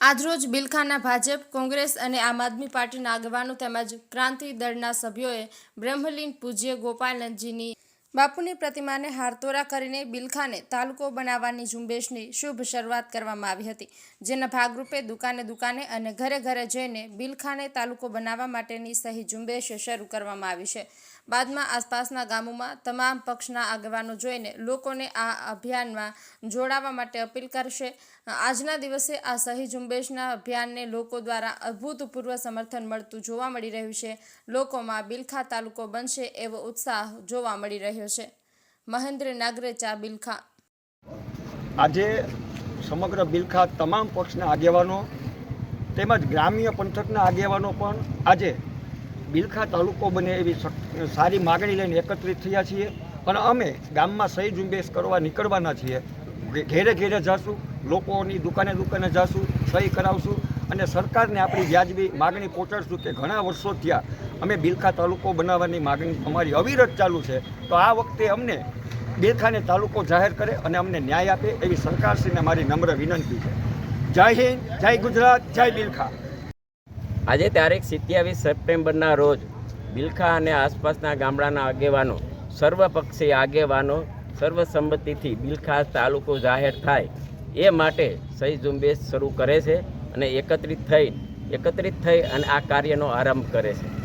આજરોજ બિલખાના ભાજપ, કોંગ્રેસ અને આમ આદમી પાર્ટીના આગેવાનો તેમજ ક્રાંતિ દળના સભ્યોએ બ્રહ્મલીન પૂજ્ય ગોપાલનંદજીની બાપુની પ્રતિમાને હારતોરા કરીને બિલખાને તાલુકો બનાવવાની ઝુંબેશની શુભ શરૂઆત કરવામાં આવી હતી, જેના ભાગરૂપે દુકાને દુકાને અને ઘરે ઘરે જઈને બિલખાને તાલુકો બનાવવા માટેની સહી ઝુંબેશ શરૂ કરવામાં આવી છે। બાદમાં આસપાસના ગામોમાં તમામ પક્ષના આગેવાનો જોઈને લોકોને આ અભિયાનમાં જોડાવા માટે અપીલ કરશે। આજના દિવસે આ સહી ઝુંબેશના અભિયાનને લોકો દ્વારા અભૂતપૂર્વ સમર્થન મળતું જોવા મળી રહ્યું છે। લોકોમાં બિલખા તાલુકો બનશે એવો ઉત્સાહ જોવા મળી રહ્યો છે। મહેન્દ્ર નાગરેચા, બિલખા। આજે સમગ્ર બિલખા તમામ પક્ષના આગેવાનો તેમજ ગ્રામ્ય પંથકના આગેવાનો પણ આજે બિલખા તાલુકો બને એવી સારી માગણી લઈને એકત્રિત થયા છીએ અને અમે ગામમાં સહી ઝુંબેશ કરવા નીકળવાના છીએ। ઘેરે ઘેરે જઈશું, લોકોની દુકાને દુકાને જઈશું, સહી કરાવશું અને સરકારને આપણી વ્યાજબી માગણી પહોંચાડશું કે ઘણા વર્ષો થયા અમે બિલખા તાલુકો બનાવવાની માગણી અમારી અવિરત ચાલુ છે, તો આ વખતે અમને બિલખાને તાલુકો જાહેર કરે અને અમને ન્યાય આપે એવી સરકારશ્રીને મારી નમ્ર વિનંતી છે। જય હિન્દ, જય ગુજરાત, જય બિલખા। આજે તારીખ 27 સપ્ટેમ્બરના રોજ બિલખા અને આસપાસના ગામડાના આગેવાનો, સર્વપક્ષીય આગેવાનો સર્વસંમતિથી બિલખા તાલુકો જાહેર થાય એ માટે સહી ઝુંબેશ શરૂ કરે છે અને એકત્રિત થઈ અને આ કાર્યનો આરંભ કરે છે।